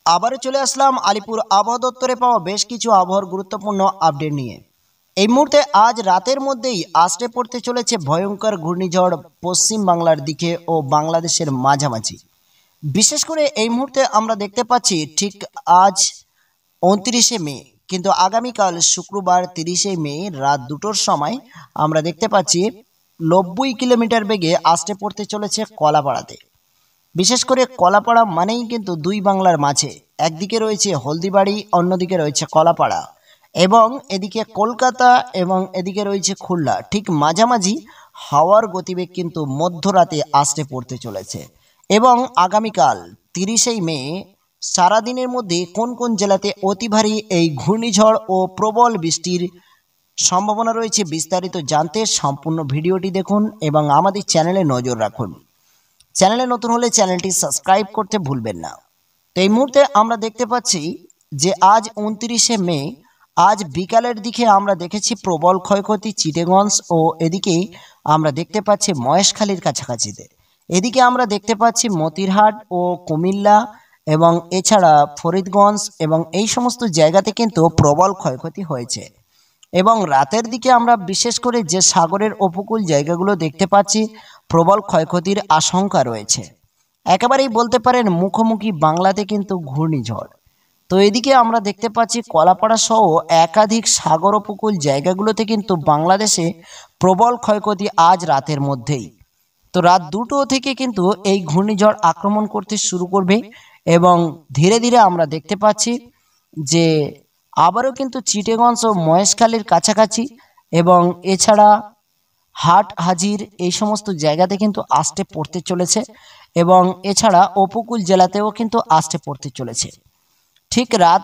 আবারও চলে আসলাম আলিপুর আবহাওয়া দপ্তরে পাওয়া বেশ কিছু আবহাওয়ার গুরুত্বপূর্ণ আপডেট নিয়ে। এই মুহূর্তে আজ রাতের মধ্যেই আসতে পড়তে চলেছে ভয়ঙ্কর ঘূর্ণিঝড় পশ্চিম বাংলার দিকে ও বাংলাদেশের মাঝামাঝি। বিশেষ করে এই মুহূর্তে আমরা দেখতে পাচ্ছি ঠিক আজ 29শে মে, কিন্তু আগামীকাল শুক্রবার 30শে মে রাত 2টোর সময় আমরা দেখতে পাচ্ছি 90 কিলোমিটার বেগে আসতে পড়তে চলেছে কলাপাড়াতে। বিশেষ করে কলাপাড়া মানেই কিন্তু দুই বাংলার মাঝে, একদিকে রয়েছে হলদিবাড়ি, অন্যদিকে রয়েছে কলাপাড়া, এবং এদিকে কলকাতা এবং এদিকে রয়েছে খুলনা। ঠিক মাঝামাঝি হাওয়ার গতিবেগ কিন্তু মধ্যরাতে আসতে পড়তে চলেছে। এবং আগামীকাল 30শে মে সারাদিনের মধ্যে কোন কোন জেলাতে অতি ভারী এই ঘূর্ণিঝড় ও প্রবল বৃষ্টির সম্ভাবনা রয়েছে, বিস্তারিত জানতে সম্পূর্ণ ভিডিওটি দেখুন এবং আমাদের চ্যানেলে নজর রাখুন। চ্যানেলে নতুন হলে চ্যানেলটি সাবস্ক্রাইব করতে ভুলবেন না। তো এই মুহূর্তে আমরা দেখতে পাচ্ছি যে আজ 29শে মে আজ বিকালের দিকে আমরা দেখেছি প্রবল ক্ষয়ক্ষতি চিটাগঞ্জ ও এদিকে আমরা দেখতে পাচ্ছি মহেশখালীর কাছাকাছিতে। এদিকে আমরা দেখতে পাচ্ছি মতিরহাট ও কুমিল্লা এবং এছাড়া ফরিদগঞ্জ এবং এই সমস্ত জায়গাতে কিন্তু প্রবল ক্ষয়ক্ষতি হয়েছে। এবং রাতের দিকে আমরা বিশেষ করে যে সাগরের উপকূল জায়গাগুলো দেখতে পাচ্ছি প্রবল ক্ষয়ক্ষতির আশঙ্কা রয়েছে। একেবারেই বলতে পারেন মুখোমুখি বাংলাতে কিন্তু ঘূর্ণিঝড়। তো এদিকে আমরা দেখতে পাচ্ছি কলাপাড়া সহ একাধিক সাগর উপকূল জায়গাগুলোতে কিন্তু বাংলাদেশে প্রবল ক্ষয়ক্ষতি আজ রাতের মধ্যেই। তো রাত 2টো থেকে কিন্তু এই ঘূর্ণিঝড় আক্রমণ করতে শুরু করবে এবং ধীরে ধীরে আমরা দেখতে পাচ্ছি যে আবারও কিন্তু চিটাগঞ্জ ও মহেশখালীর কাছাকাছি এবং এছাড়া হাট হাজির এই সমস্ত জায়গাতে কিন্তু আসতে পড়তে চলেছে এবং এছাড়া উপকূল জেলাতেও কিন্তু আসতে পড়তে চলেছে। ঠিক রাত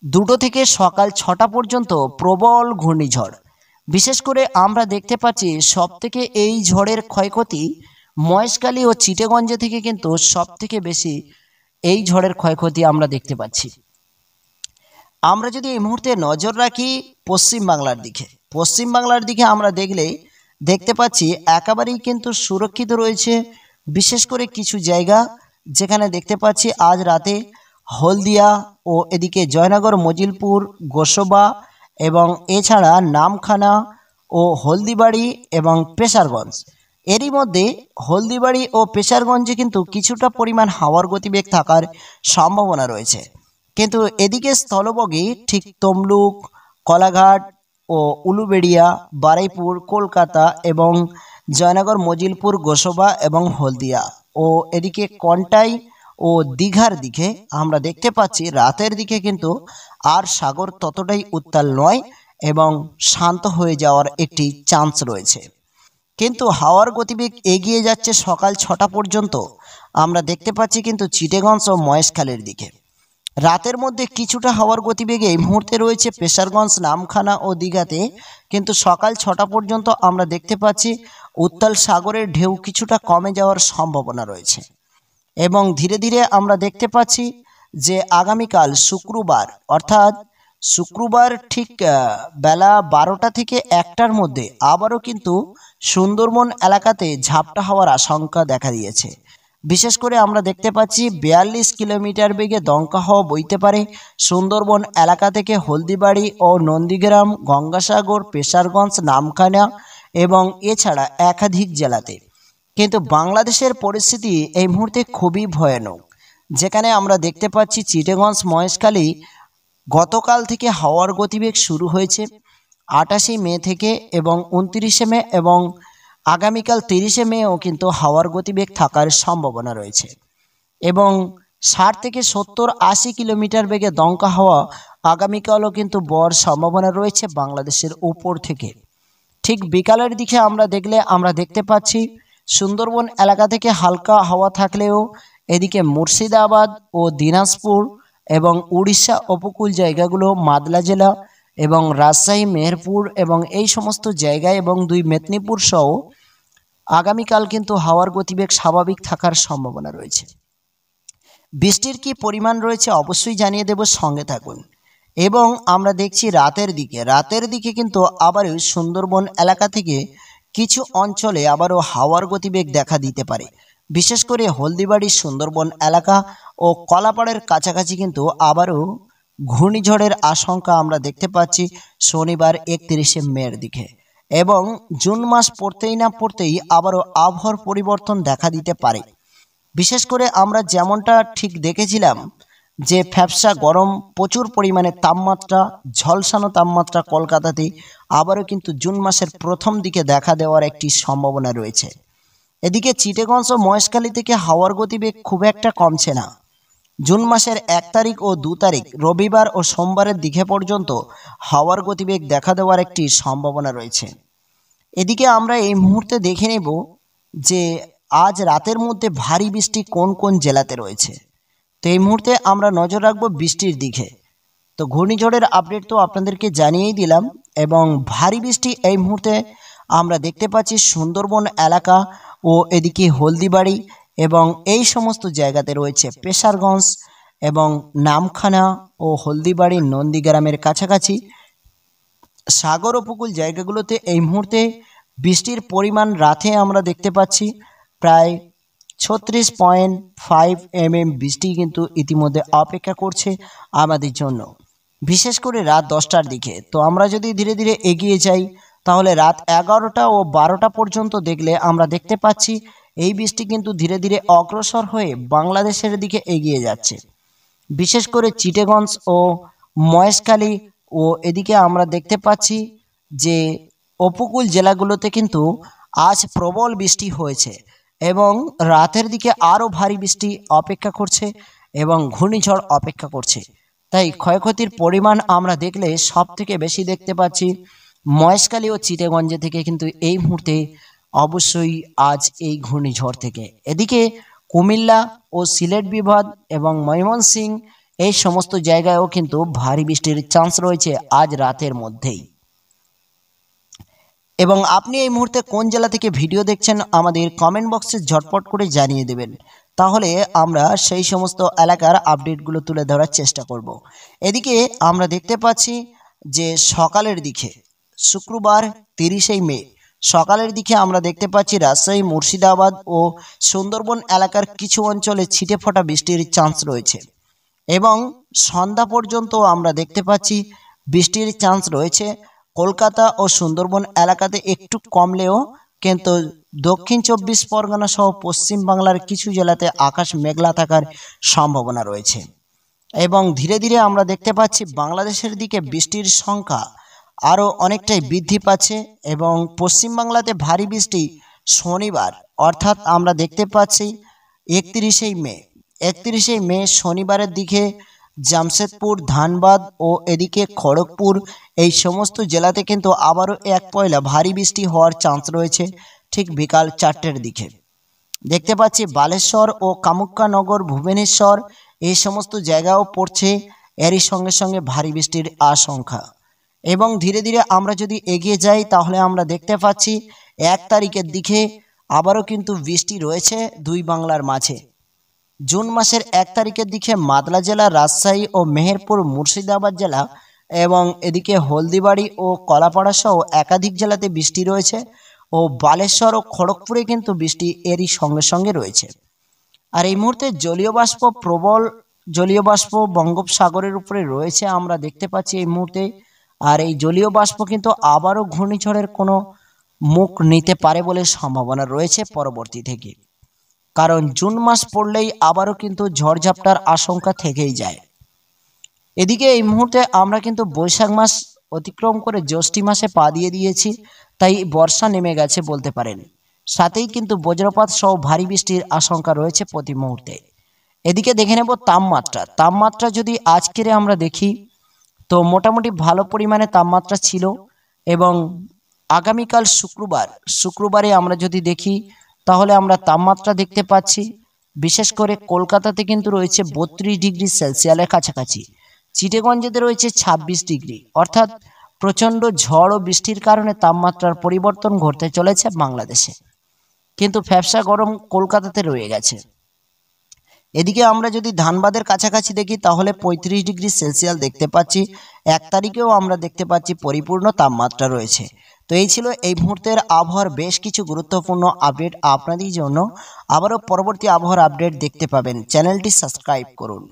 2টো থেকে সকাল 6টা পর্যন্ত প্রবল ঘূর্ণিঝড়। বিশেষ করে আমরা দেখতে পাচ্ছি সবথেকে এই ঝড়ের ক্ষয়ক্ষতি মহেশখালী ও চিটাগঞ্জে থেকে কিন্তু সবথেকে বেশি এই ঝড়ের ক্ষয়ক্ষতি আমরা দেখতে পাচ্ছি। আমরা যদি এই মুহূর্তে নজর রাখি পশ্চিম বাংলার দিকে আমরা দেখতে পাচ্ছি একেবারেই কিন্তু সুরক্ষিত রয়েছে। বিশেষ করে কিছু জায়গা যেখানে দেখতে পাচ্ছি আজ রাতে হলদিয়া ও এদিকে জয়নগর, মজিলপুর, গোসবা এবং এছাড়া নামখানা ও হলদিবাড়ি এবং পেশারগঞ্জ। এরই মধ্যে হলদিবাড়ি ও পেশারগঞ্জে কিন্তু কিছুটা পরিমাণ হাওয়ার গতিবেগ থাকার সম্ভাবনা রয়েছে। কিন্তু এদিকে স্থলবগে ঠিক তমলুক, কলাঘাট ও উলুবেড়িয়া, বারুইপুর, কলকাতা এবং জয়নগর, মজিলপুর, গোসবা এবং হলদিয়া ও এদিকে কন্টাই ও দীঘার দিকে আমরা দেখতে পাচ্ছি রাতের দিকে কিন্তু আর সাগর ততটাই উত্তাল নয় এবং শান্ত হয়ে যাওয়ার একটি চান্স রয়েছে। কিন্তু হাওয়ার গতিবেগ এগিয়ে যাচ্ছে সকাল 6টা পর্যন্ত আমরা দেখতে পাচ্ছি কিন্তু চিটাগঞ্জ ও মহেশখালীর দিকে। রাতের মধ্যে কিছুটা হাওয়ার গতিবেগে এই মুহূর্তে রয়েছে পেশারগঞ্জ, নামখানা ও দীঘাতে, কিন্তু সকাল 6টা পর্যন্ত আমরা দেখতে পাচ্ছি উত্তাল সাগরের ঢেউ কিছুটা কমে যাওয়ার সম্ভাবনা রয়েছে। এবং ধীরে ধীরে আমরা দেখতে পাচ্ছি যে আগামীকাল শুক্রবার অর্থাৎ শুক্রবার ঠিক বেলা 12টা থেকে 1টার মধ্যে আবারও কিন্তু সুন্দরবন এলাকাতে ঝাপটা হওয়ার আশঙ্কা দেখা দিয়েছে। বিশেষ করে আমরা দেখতে পাচ্ছি 42 কিলোমিটার বেগে দমকা হাওয়া বইতে পারে সুন্দরবন এলাকা থেকে হলদিবাড়ি ও নন্দীগ্রাম, গঙ্গাসাগর, পেশারগঞ্জ, নামখানা এবং এছাড়া একাধিক জেলাতে। কিন্তু বাংলাদেশের পরিস্থিতি এই মুহূর্তে খুবই ভয়ানক, যেখানে আমরা দেখতে পাচ্ছি চিটাগঞ্জ, মহেশখালী গতকাল থেকে হাওয়ার গতিবেগ শুরু হয়েছে 28শে মে থেকে এবং 29শে মে এবং আগামীকাল 30শে মেও কিন্তু হাওয়ার গতিবেগ থাকার সম্ভাবনা রয়েছে। এবং 60 থেকে 70-80 কিলোমিটার বেগে দমকা হাওয়া আগামীকালও কিন্তু বড় সম্ভাবনা রয়েছে বাংলাদেশের উপর থেকে। ঠিক বিকালের দিকে আমরা দেখতে পাচ্ছি সুন্দরবন এলাকা থেকে হালকা হাওয়া থাকলেও এদিকে মুর্শিদাবাদ ও দিনাজপুর এবং উড়িষ্যা উপকূল জায়গাগুলো, মাদলা জেলা এবং রাজশাহী, মেহেরপুর এবং এই সমস্ত জায়গায় এবং 2 মেদিনীপুর সহ আগামীকাল কিন্তু হাওয়ার গতিবেগ স্বাভাবিক থাকার সম্ভাবনা রয়েছে। বৃষ্টির কি পরিমাণ রয়েছে অবশ্যই জানিয়ে দেব, সঙ্গে থাকুন। এবং আমরা দেখছি রাতের দিকে কিন্তু আবারও সুন্দরবন এলাকা থেকে কিছু অঞ্চলে আবারও হাওয়ার গতিবেগ দেখা দিতে পারে। বিশেষ করে হলদিবাড়ি সুন্দরবন এলাকা ও কলাপাড়ের কাছাকাছি কিন্তু আবারও ঘূর্ণিঝড়ের আশঙ্কা আমরা দেখতে পাচ্ছি শনিবার 31শে মের দিকে। এবং জুন মাস পড়তেই না পড়তেই আবারও আবহাওয়ার পরিবর্তন দেখা দিতে পারে। বিশেষ করে আমরা যেমনটা ঠিক দেখেছিলাম যে ফ্যাপসা গরম, প্রচুর পরিমাণে তাপমাত্রা, ঝলসানো তাপমাত্রা কলকাতাতে আবারও কিন্তু জুন মাসের প্রথম দিকে দেখা দেওয়ার একটি সম্ভাবনা রয়েছে। এদিকে চিটাগং ও মহেশখালী থেকে হাওয়ার গতিবেগ খুব একটা কমছে না। জুন মাসের 1 তারিখ ও 2 তারিখ রবিবার ও সোমবারের দিকে পর্যন্ত হাওয়ার গতিবেগ দেখা দেওয়ার একটি সম্ভাবনা রয়েছে। এদিকে আমরা এই মুহূর্তে দেখে নেব যে আজ রাতের মধ্যে ভারী বৃষ্টি কোন কোন জেলাতে রয়েছে। তো এই মুহূর্তে আমরা নজর রাখবো বৃষ্টির দিকে। তো ঘূর্ণিঝড়ের আপডেট তো আপনাদেরকে জানিয়েই দিলাম, এবং ভারী বৃষ্টি এই মুহূর্তে আমরা দেখতে পাচ্ছি সুন্দরবন এলাকা ও এদিকে হলদিবাড়ি এবং এই সমস্ত জায়গাতে রয়েছে পেশারগঞ্জ এবং নামখানা ও হলদিবাড়ি নন্দীগ্রামের কাছাকাছি সাগর উপকূল জায়গাগুলোতে এই মুহূর্তে বৃষ্টির পরিমাণ রাতে আমরা দেখতে পাচ্ছি প্রায় 36.5 mm বৃষ্টি কিন্তু ইতিমধ্যে অপেক্ষা করছে আমাদের জন্য, বিশেষ করে রাত 10টার দিকে। তো আমরা যদি ধীরে ধীরে এগিয়ে যাই তাহলে রাত 11টা ও 12টা পর্যন্ত দেখলে আমরা দেখতে পাচ্ছি এই বৃষ্টি কিন্তু ধীরে ধীরে অগ্রসর হয়ে বাংলাদেশের দিকে এগিয়ে যাচ্ছে। বিশেষ করে চিটাগং ও মহেশখালী ও এদিকে আমরা দেখতে পাচ্ছি যে উপকূল জেলাগুলোতে কিন্তু আজ প্রবল বৃষ্টি হয়েছে এবং রাতের দিকে আরও ভারী বৃষ্টি অপেক্ষা করছে এবং ঘূর্ণিঝড় অপেক্ষা করছে। তাই ক্ষয়ক্ষতির পরিমাণ আমরা দেখলে সব থেকে বেশি দেখতে পাচ্ছি মহেশখালী ও চিটাগঞ্জে থেকে কিন্তু এই মুহূর্তে অবশ্যই আজ এই ঘূর্ণিঝড় থেকে। এদিকে কুমিল্লা ও সিলেট বিভাগ এবং ময়মনসিংহ এই সমস্ত জায়গায়ও কিন্তু ভারী বৃষ্টির চান্স রয়েছে আজ রাতের মধ্যেই। এবং আপনি এই মুহূর্তে কোন জেলা থেকে ভিডিও দেখছেন আমাদের কমেন্ট বক্সে ঝটপট করে জানিয়ে দেবেন, তাহলে আমরা সেই সমস্ত এলাকার আপডেটগুলো তুলে ধরার চেষ্টা করব। এদিকে আমরা দেখতে পাচ্ছি যে সকালের দিকে শুক্রবার 30শে মে সকালের দিকে আমরা দেখতে পাচ্ছি রাজশাহী, মুর্শিদাবাদ ও সুন্দরবন এলাকার কিছু অঞ্চলে ছিটে ফোটা বৃষ্টির চান্স রয়েছে এবং সন্ধ্যা পর্যন্ত আমরা দেখতে পাচ্ছি বৃষ্টির চান্স রয়েছে। কলকাতা ও সুন্দরবন এলাকাতে একটু কমলেও কিন্তু দক্ষিণ 24 পরগনা সহ পশ্চিম বাংলার কিছু জেলাতে আকাশ মেঘলা থাকার সম্ভাবনা রয়েছে এবং ধীরে ধীরে আমরা দেখতে পাচ্ছি বাংলাদেশের দিকে বৃষ্টির সংখ্যা আরও অনেকটাই বৃদ্ধি পাচ্ছে এবং পশ্চিম বাংলাতে ভারী বৃষ্টি শনিবার অর্থাৎ আমরা দেখতে পাচ্ছি 31শে মে শনিবারের দিকে জামশেদপুর, ধানবাদ ও এদিকে খড়গপুর এই সমস্ত জেলাতে কিন্তু আবারও 1 পয়লা ভারী বৃষ্টি হওয়ার চান্স রয়েছে ঠিক বিকাল 4টের দিকে। দেখতে পাচ্ছি বালেশ্বর ও কামুক্কানগর, ভুবনেশ্বর এই সমস্ত জায়গাও পড়ছে এরই সঙ্গে সঙ্গে ভারী বৃষ্টির আশঙ্কা। এবং ধীরে ধীরে আমরা যদি এগিয়ে যাই তাহলে আমরা দেখতে পাচ্ছি 1 তারিখের দিকে আবারও কিন্তু বৃষ্টি রয়েছে দুই বাংলার মাঝে। জুন মাসের 1 তারিখের দিকে মাদলা জেলা, রাজশাহী ও মেহেরপুর, মুর্শিদাবাদ জেলা এবং এদিকে হলদিবাড়ি ও কলাপাড়া সহ একাধিক জেলাতে বৃষ্টি রয়েছে ও বালেশ্বর ও খড়গপুরে কিন্তু বৃষ্টি এরই সঙ্গে সঙ্গে রয়েছে। আর এই মুহূর্তে প্রবল জলীয় বাষ্প বঙ্গোপসাগরের উপরে রয়েছে আমরা দেখতে পাচ্ছি এই মুহূর্তে। আর এই জলীয় বাষ্প কিন্তু আবারও ঘূর্ণিঝড়ের কোনো মুখ নিতে পারে বলে সম্ভাবনা রয়েছে পরবর্তী থেকে, কারণ জুন মাস পড়লেই আবারও কিন্তু ঝড়ঝাপটার আশঙ্কা থেকেই যায়। এদিকে এই মুহূর্তে আমরা কিন্তু বৈশাখ মাস অতিক্রম করে জ্যৈষ্ঠী মাসে পা দিয়ে দিয়েছি, তাই বর্ষা নেমে গেছে বলতে পারেন। সাথেই কিন্তু বজ্রপাত সহ ভারী বৃষ্টির আশঙ্কা রয়েছে প্রতি মুহূর্তে। এদিকে দেখে নেব তাপমাত্রা যদি আজকের আমরা দেখি তো মোটামুটি ভালো পরিমাণে তাপমাত্রা ছিল এবং আগামীকাল শুক্রবারে আমরা যদি দেখি তাহলে আমরা তাপমাত্রা দেখতে পাচ্ছি বিশেষ করে কলকাতাতে কিন্তু রয়েছে 32 ডিগ্রি সেলসিয়াসের কাছাকাছি, চিটাগঞ্জেতে রয়েছে 26 ডিগ্রি, অর্থাৎ প্রচণ্ড ঝড় ও বৃষ্টির কারণে তাপমাত্রার পরিবর্তন ঘটতে চলেছে বাংলাদেশে, কিন্তু ফ্যাপসা গরম কলকাতাতে রয়ে গেছে। এদিকে আমরা যদি ধানবাদের কাছাকাছি দেখি তাহলে 35 ডিগ্রি সেলসিয়াস দেখতে পাচ্ছি। 1 তারিখেও আমরা দেখতে পাচ্ছি পরিপূর্ণ তাপমাত্রা রয়েছে। তো এই ছিল এই মুহূর্তের আবহাওয়ার বেশ কিছু গুরুত্বপূর্ণ আপডেট আপনাদের জন্য। আবারও পরবর্তী আবহাওয়ার আপডেট দেখতে পাবেন, চ্যানেলটি সাবস্ক্রাইব করুন।